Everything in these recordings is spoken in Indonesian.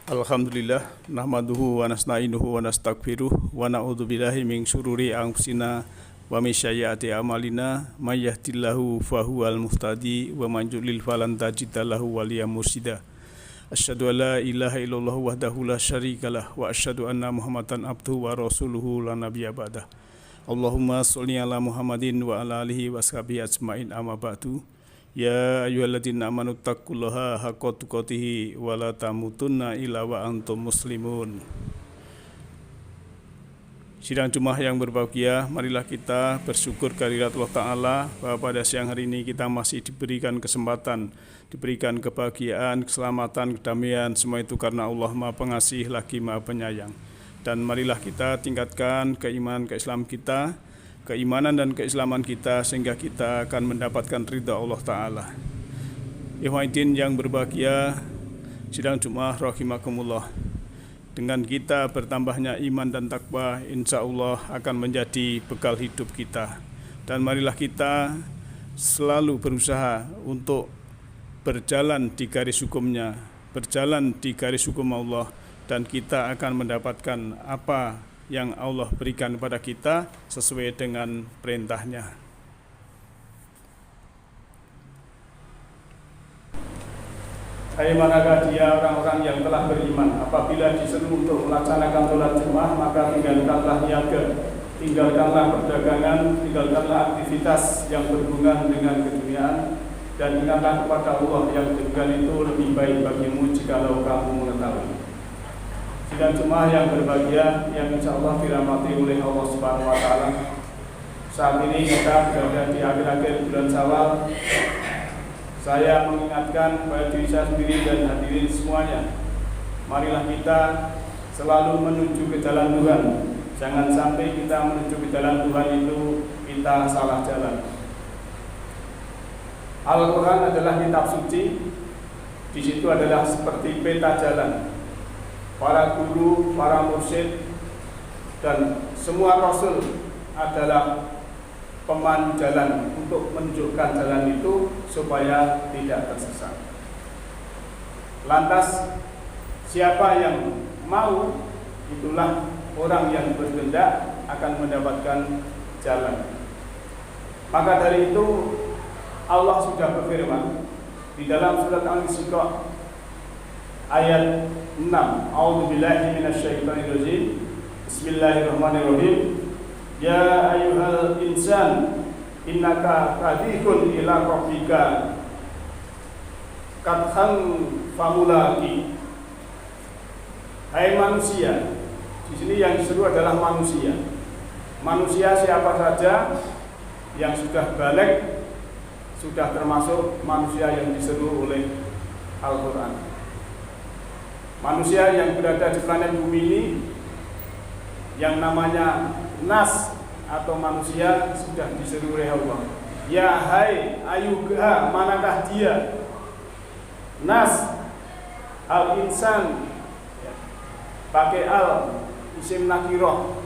Alhamdulillah nahmaduhu wa nasta'inuhu wa nastaghfiruh wa na'udzu billahi min syururi anfusina wa min sayyiati a'malina may yahdihillahu fahuwal muhtadi wa man yudlil falan tajida lahu waliyyan mursyida. Asyhadu an la ilaha illallah wahdahu la syarikalah wa asyhadu anna Muhammadan abduhu wa rasuluhu la nabiyya ba'dah. Allahumma sholli ala Muhammadin wa ala alihi wa sahbihi ajmain amma ba'du. Ya ayyuhalladzina amanu taqullaha haqqa tuqatih wa la tamutunna illa wa antum muslimun. Sidang Jumat yang berbahagia, marilah kita bersyukur kehadirat Allah Ta'ala bahwa pada siang hari ini kita masih diberikan kesempatan, diberikan kebahagiaan, keselamatan, kedamaian, semua itu karena Allah Maha Pengasih lagi Maha Penyayang. Dan marilah kita tingkatkan keimanan Islam kita, keimanan dan keislaman kita sehingga kita akan mendapatkan ridha Allah Ta'ala. Ikhwanuddin yang berbahagia, sidang Jumat rahimakumullah. Dengan kita bertambahnya iman dan takwa, insya Allah akan menjadi bekal hidup kita. Dan marilah kita selalu berusaha untuk berjalan di garis hukumnya, berjalan di garis hukum Allah, dan kita akan mendapatkan apa yang Allah berikan kepada kita sesuai dengan perintahnya. Hai manakah dia orang-orang yang telah beriman, apabila diseru untuk melaksanakan sholat Jumat, maka tinggalkanlah niaga, tinggalkanlah perdagangan, tinggalkanlah aktivitas yang berhubungan dengan keduniaan, dan ingatlah kepada Allah yang demikian itu lebih baik bagimu jikalau kamu mengetahui. Sidang Jumat yang berbahagia yang insya Allah dirahmati oleh Allah Subhanahu Wa Taala. Saat ini kita berada di akhir-akhir bulan Syawal. Saya mengingatkan kepada diri saya sendiri dan hadirin semuanya, marilah kita selalu menuju ke jalan Tuhan. Jangan sampai kita menuju ke jalan Tuhan itu kita salah jalan. Al-Quran adalah kitab suci. Di situ adalah seperti peta jalan. Para guru, para mursyid, dan semua rasul adalah pemandu jalan untuk menunjukkan jalan itu supaya tidak tersesat. Lantas siapa yang mau, itulah orang yang berkehendak akan mendapatkan jalan. Maka dari itu Allah sudah berfirman di dalam surat Al-Isra ayat 6. A'udzubillahi minasyaitonirrajim. Bismillahirrahmanirrahim. Ya ayyuhal insan innaka kadhihun ila rabbika kadhan famulaki. Hai manusia, di sini yang diseru adalah manusia. Manusia siapa saja yang sudah balik sudah termasuk manusia yang diseru oleh Al-Quran. Manusia yang berada di planet bumi ini yang namanya nas atau manusia sudah diseru oleh Allah. Ya hai ayuha, manakah dia? Nas al-insan pakai al isim nakiroh,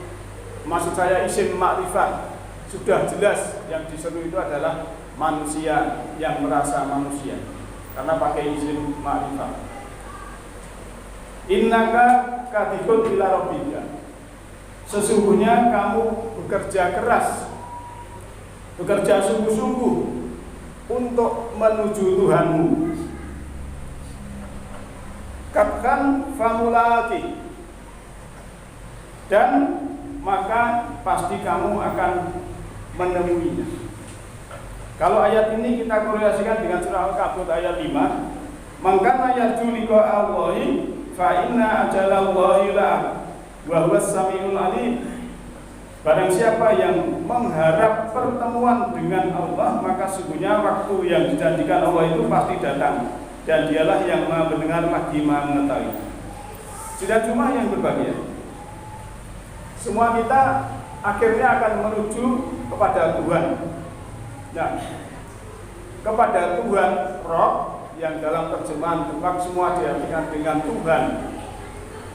maksud saya isim makrifat. Sudah jelas yang diseru itu adalah manusia yang merasa manusia karena pakai isim makrifat. Innaka kadhibun ila rabbika. Sesungguhnya kamu bekerja keras, bekerja sungguh-sungguh untuk menuju Tuhanmu. Kadhan famulaki, dan maka pasti kamu akan menemuinya. Kalau ayat ini kita korelasikan dengan surah Al-Kabut ayat 5, maka yarju liqa Allahi fa inna ajalallahi la wa huwas samiul alim. Barang siapa yang mengharap pertemuan dengan Allah, maka sungguhnya waktu yang dijanjikan Allah itu pasti datang, dan dialah yang Maha mendengar lagi Maha mengetahui. Sidang Jumat yang berbahagia, semua kita akhirnya akan menuju kepada Tuhan. Nah, kepada Tuhan Roh, yang dalam terjemahan Tuhan semua diartikan dengan Tuhan.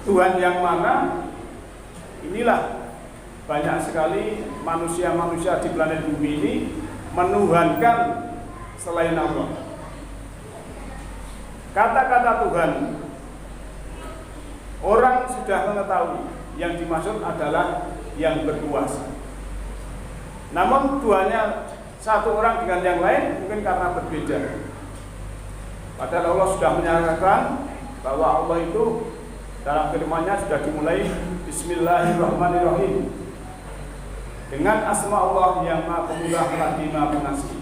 Tuhan yang mana? Inilah banyak sekali manusia-manusia di planet bumi ini menuhankan selain Allah. Kata-kata Tuhan orang sudah mengetahui yang dimaksud adalah yang berkuasa. Namun duanya satu orang dengan yang lain mungkin karena berbeda. Padahal Allah sudah menyatakan bahwa Allah itu dalam firman-Nya sudah dimulai Bismillahirrahmanirrahim, dengan asma Allah yang Maha Pemurah lagi Maha Pengasih.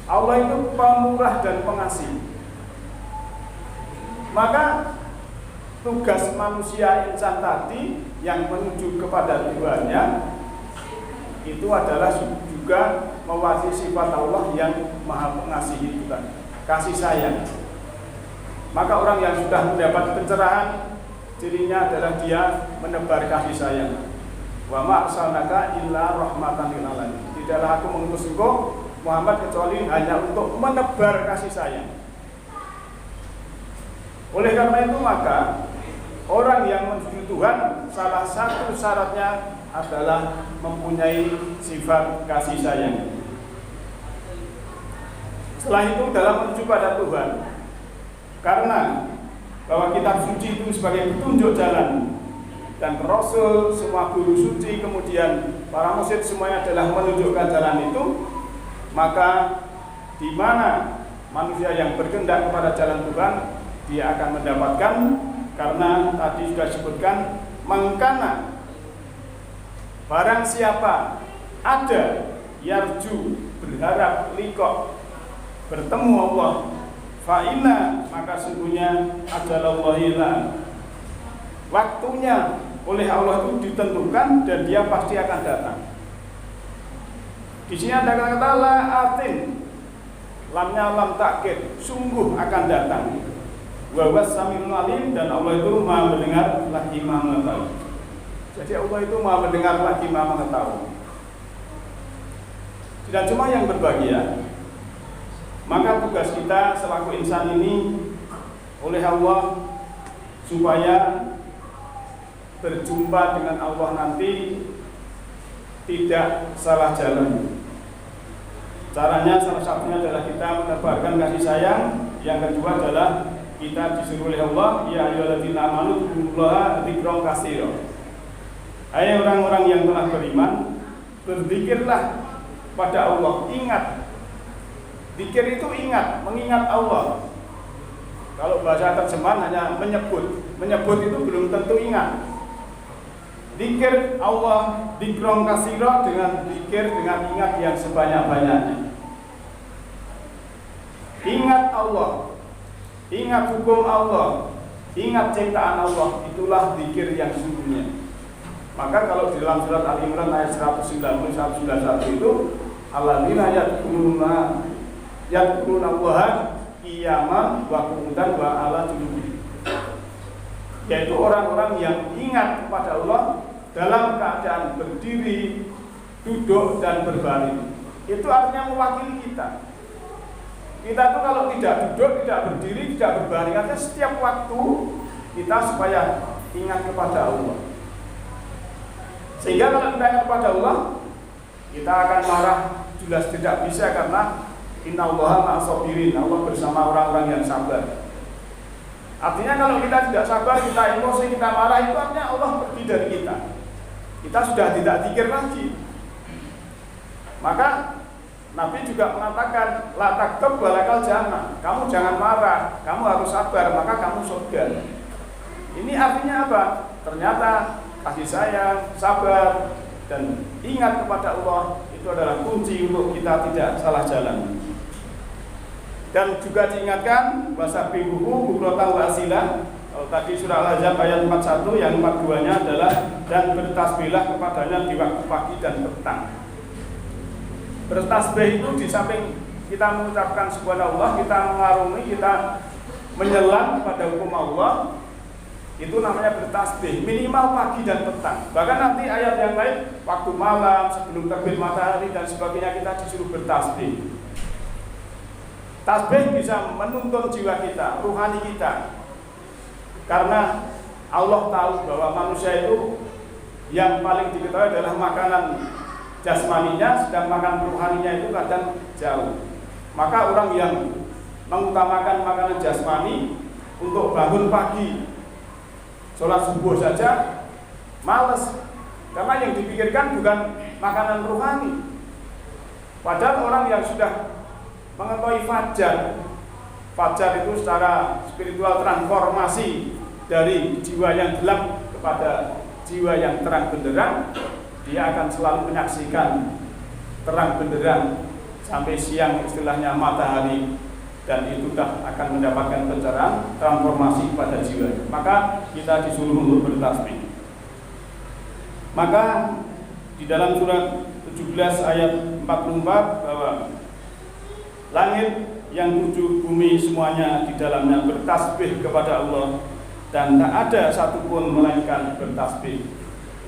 Allah itu pemurah dan pengasih. Maka tugas manusia insan tadi yang menuju kepada Tuhannya itu adalah juga mewarisi sifat Allah yang Maha Pengasih itu kan, kasih sayang. Maka orang yang sudah mendapat pencerahan, cirinya adalah dia menebar kasih sayang. Wa ma arsalnaka illa rahmatan lil alamin. Tidaklah aku mengutus engkau Muhammad kecuali hanya untuk menebar kasih sayang. Oleh karena itu maka orang yang menuju Tuhan salah satu syaratnya adalah mempunyai sifat kasih sayang. Setelah itu dalam menuju pada Tuhan, karena bahwa kitab suci itu sebagai petunjuk jalan, dan Rasul, semua guru suci, kemudian para mursyid semuanya adalah menunjukkan jalan itu, maka di mana manusia yang berkehendak kepada jalan Tuhan, dia akan mendapatkan, karena tadi sudah disebutkan mengkana, barang siapa ada yarju, berharap liqa, bertemu Allah, fa'ina, maka sungguhnya ajalallahi la, waktunya oleh Allah itu ditentukan dan dia pasti akan datang. Di sini ada kata la atin, lamnya lam takkid, sungguh akan datang. Wa huwas samiul alim, dan Allah itu Maha mendengar lagi Maha mengetahui. Jadi Allah itu Maha mendengar lagi Maha mengetahui. Tidak cuma yang berbahagia, maka tugas kita selaku insan ini oleh Allah supaya berjumpa dengan Allah nanti tidak salah jalan. Caranya salah satunya adalah kita menebarkan kasih sayang. Yang kedua adalah kita disuruh oleh Allah, ya ayyuhalladzina amanu dzkurullaha dzikran katsira. Hai orang-orang yang telah beriman, berzikirlah pada Allah, ingat. Zikir itu ingat, mengingat Allah. Kalau bahasa terjemahan hanya menyebut. Menyebut itu belum tentu ingat. Zikir Allah, dzikran katsira, dengan zikir, dengan ingat yang sebanyak-banyaknya. Ingat Allah, ingat hukum Allah, ingat ciptaan Allah, itulah zikir yang sungguhnya. Maka kalau di dalam surat Al-Imran ayat 190-191 itu, alladzina yadkuruna Allaha qiyaman wa qu'udan wa ala junubihim, yaitu orang-orang yang ingat kepada Allah dalam keadaan berdiri, duduk, dan berbaring. Itu artinya mewakili kita. Kita tuh kalau tidak duduk, tidak berdiri, tidak berbaring, artinya setiap waktu kita supaya ingat kepada Allah. Sehingga kalau kita ingat kepada Allah, kita akan marah jelas tidak bisa, karena innallaha ma'as-sabirin, Allah bersama orang-orang yang sabar. Artinya kalau kita tidak sabar, kita emosi, kita marah, itu artinya Allah pergi dari kita. Kita sudah tidak zikir lagi. Maka Nabi juga mengatakan, la taktab walakal jannah, kamu jangan marah, kamu harus sabar, maka kamu surga. Ini artinya apa? Ternyata kasih sayang, sabar, dan ingat kepada Allah itu adalah kunci untuk kita tidak salah jalan. Dan juga diingatkan wasabihuhu bukratan wa asila. Kalau tadi surah Al-Ahzab ayat 41, yang 42-nya adalah dan bertasbihlah kepadanya di waktu pagi dan petang. Bertasbih itu di samping kita mengucapkan subhanallah, kita mengarungi, kita menyelam pada hukum Allah, itu namanya bertasbih, minimal pagi dan petang. Bahkan nanti ayat yang lain, waktu malam, sebelum terbit matahari dan sebagainya, kita disuruh bertasbih. Tasbih bisa menuntun jiwa kita, ruhani kita. Karena Allah tahu bahwa manusia itu yang paling diketahui adalah makanan jasmaninya, sedang makan ruhaninya itu kadang jauh. Maka orang yang mengutamakan makanan jasmani untuk bangun pagi sholat subuh saja malas, karena yang dipikirkan bukan makanan rohani. Padahal orang yang sudah mengetahui fajar itu secara spiritual transformasi dari jiwa yang gelap kepada jiwa yang terang benderang, dia akan selalu menyaksikan terang benderang sampai siang, istilahnya matahari, dan itu akan mendapatkan pencerahan transformasi pada jiwa. Maka kita disuruh untuk bertasbih. Maka di dalam surat 17 ayat 44 bahwa langit yang 7, bumi semuanya di dalamnya bertasbih kepada Allah, dan tak ada satupun melainkan bertasbih.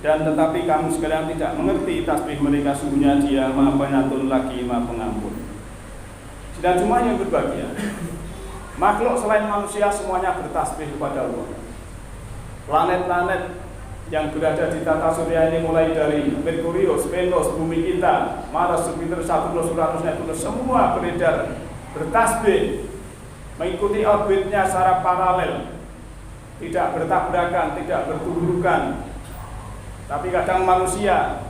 Dan tetapi kamu sekalian tidak mengerti tasbih mereka, sungguhnya Dia Maha Penyantun lagi Maha Pengampun. Dan cuma yang berbahagia, makhluk selain manusia semuanya bertasbih kepada Allah. Planet-planet yang berada di tata surya ini, mulai dari Merkurius, Venus, bumi kita, Mars, Jupiter, Saturnus, Uranus, Neptunus, semua beredar bertasbih, mengikuti orbitnya secara paralel, tidak bertabrakan, tidak bertuburukan. Tapi kadang manusia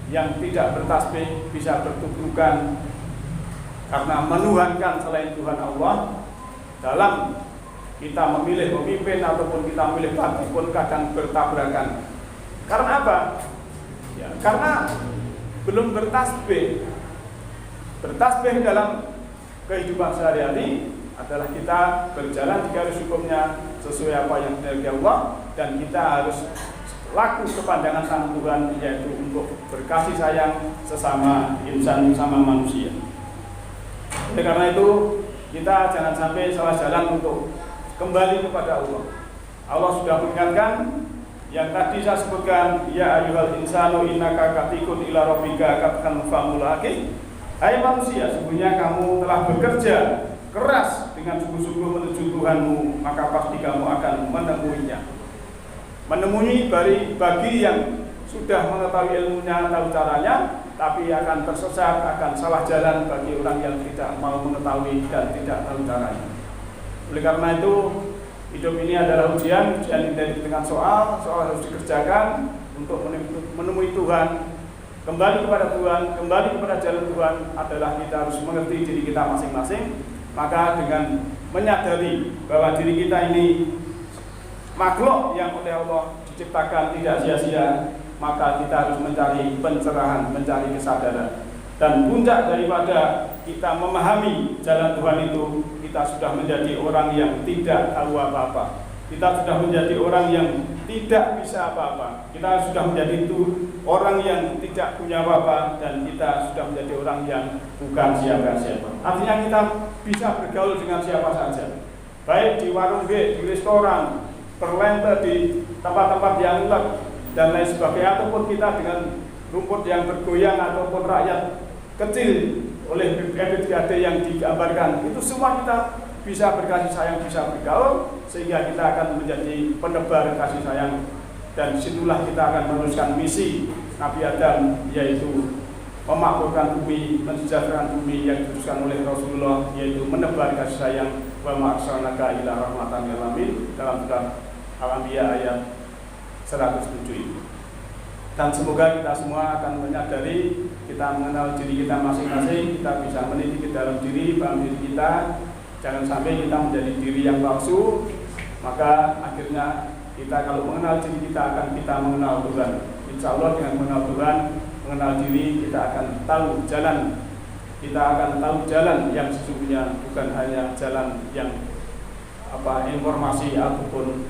yang tidak bertasbih bisa bertuburukan karena menuhankan selain Tuhan Allah. Dalam kita memilih pemimpin ataupun kita memilih partai pun kadang bertabrakan. Karena apa? Ya, karena belum bertasbih. Bertasbih dalam kehidupan sehari-hari adalah kita berjalan di garis hukumnya sesuai apa yang dikehendaki Allah, dan kita harus laku kepanjangan sang Tuhan, yaitu untuk berkasih sayang sesama insan, sesama manusia. Oleh karena itu kita jangan sampai salah jalan untuk kembali kepada Allah. Allah sudah mengingatkan yang tadi saya sebutkan, ya ayyuhal insanu innaka katikun ila rabbika katakan famulaki. Hai manusia, sesungguhnya kamu telah bekerja keras dengan sungguh-sungguh menuju Tuhanmu, maka pasti kamu akan menemuinya. Menemui bagi yang sudah mengetahui ilmunya, tahu caranya, tapi akan tersesat, akan salah jalan bagi orang yang tidak mau mengetahui dan tidak tahu caranya. Oleh karena itu, hidup ini adalah ujian identik dengan soal harus dikerjakan untuk menemui Tuhan, kembali kepada Tuhan, kembali kepada jalan Tuhan adalah kita harus mengerti diri kita masing-masing. Maka dengan menyadari bahwa diri kita ini makhluk yang oleh Allah diciptakan tidak sia-sia, maka kita harus mencari pencerahan, mencari kesadaran. Dan puncak daripada kita memahami jalan Tuhan itu, kita sudah menjadi orang yang tidak tahu apa-apa. Kita sudah menjadi orang yang tidak bisa apa-apa. Kita sudah menjadi orang yang tidak punya apa-apa, dan kita sudah menjadi orang yang bukan siapa-siapa. Artinya kita bisa bergaul dengan siapa saja, baik di warung di restoran, berlente di tempat-tempat yang gelap dan lain sebagainya, ataupun kita dengan rumput yang bergoyang, ataupun rakyat kecil oleh BPD yang digambarkan. Itu semua kita bisa berkasih sayang, bisa bergaul, sehingga kita akan menjadi penebar kasih sayang. Dan disitulah kita akan meneruskan misi Nabi Adam, yaitu memakmurkan bumi, mensejahterakan bumi yang diteruskan oleh Rasulullah, yaitu menebar kasih sayang. Wa ma arsalnaka illa rahmatan lil alamin, dalam surat Al-Anbiya ayat 107 ini. Dan semoga kita semua akan menyadari, kita mengenal diri kita masing-masing, kita bisa meniti ke dalam diri, paham diri kita. Jangan sampai kita menjadi diri yang palsu, maka akhirnya kita kalau mengenal diri kita akan kita mengenal Tuhan. Insya Allah dengan mengenal Tuhan, mengenal diri, kita akan tahu jalan. Kita akan tahu jalan yang sesungguhnya, bukan hanya jalan yang informasi ataupun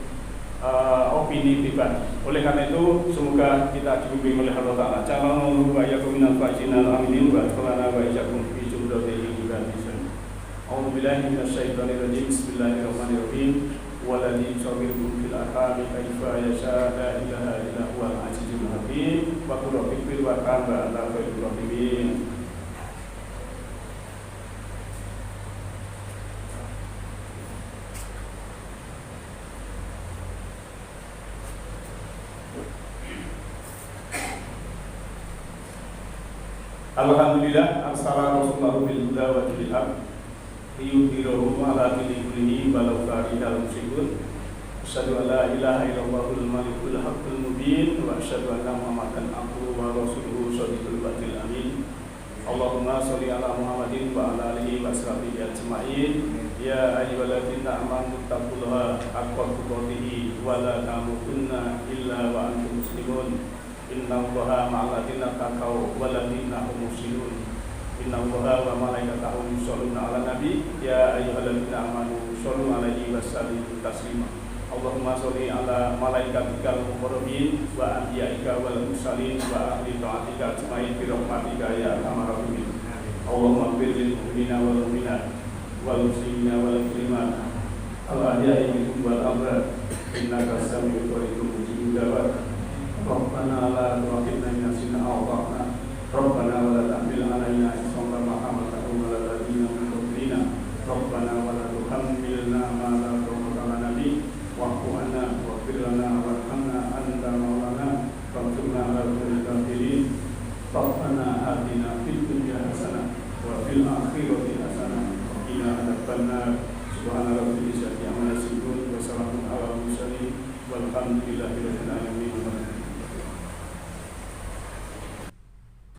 opini pribadi. Oleh karena itu, semoga kita dibimbing oleh Allah Ta'ala. Jalanullah wa yakum minal fa'jinal aminin wa atfalana wa ijakum fi jumlatil ibadisyan. A'udzubillahi minasyaitonirrajim. Bismillahirrahmanirrahim. Waladhi sawirkum fil arhami kaifa yasha la ilaha illa huwal azizul hakim. Wa qul rabbi fir wa qamba anta khairur rahimin. Alhamdulillah, arsala rasulahu bil huda wa dinil haq liyudhhirahu 'ala dini kullihi walau karihal musyrikun. asyhadu an la ilaha illallahul malikul haqqul mubin wa asyhadu anna Muhammadan abduhu wa rasuluhu shadiqul wa'dil amin. Allahumma sholli ala Muhammadin wa ala alihi wa sahbihi ajma'in. Ya ayyuhalladzina amanu taqullaha haqqa tuqatih wa la tamutunna illa wa antum muslimun. Innallaha ma'al ladzina taqaw wal ladzina hum muhsinun. Innallaha wa malaikatahu yusholluna 'alan nabi. Ya ayyuhalladzina amanu shollu 'alaihi wa sallimu taslima. Allahumma sholli ala malaikatikal muqarrabin wa anbiya'ika wal mursalin wa ahli ta'atika ajma'in bi rahmatika ya arhamar rahimin. Allahumma ighfir lil mu'minina wal mu'minat wal muslimina wal muslimat al ahya'i minhum wal amwat innaka sami'ul qaribun mujibud da'wat. Rabbana la tu'akhidhna in nasina aw akhtana. Rabbana wa la tahmil 'alaina isran kama hamaltahu 'alal ladzina min qablina. Rabbana wa la tuhammilna ma la taqata lana bihi wa'fu 'anna waghfir lana warhamna anta maulana fansurna 'alal qawmil kafirin. Rabbana atina fid dunya hasanah wa fil akhirati hasanah wa qina adzabannar. Subhana rabbika rabbil izzati amma yasifun wa salamun 'alal mursalin walhamdulillahi rabbil alamin.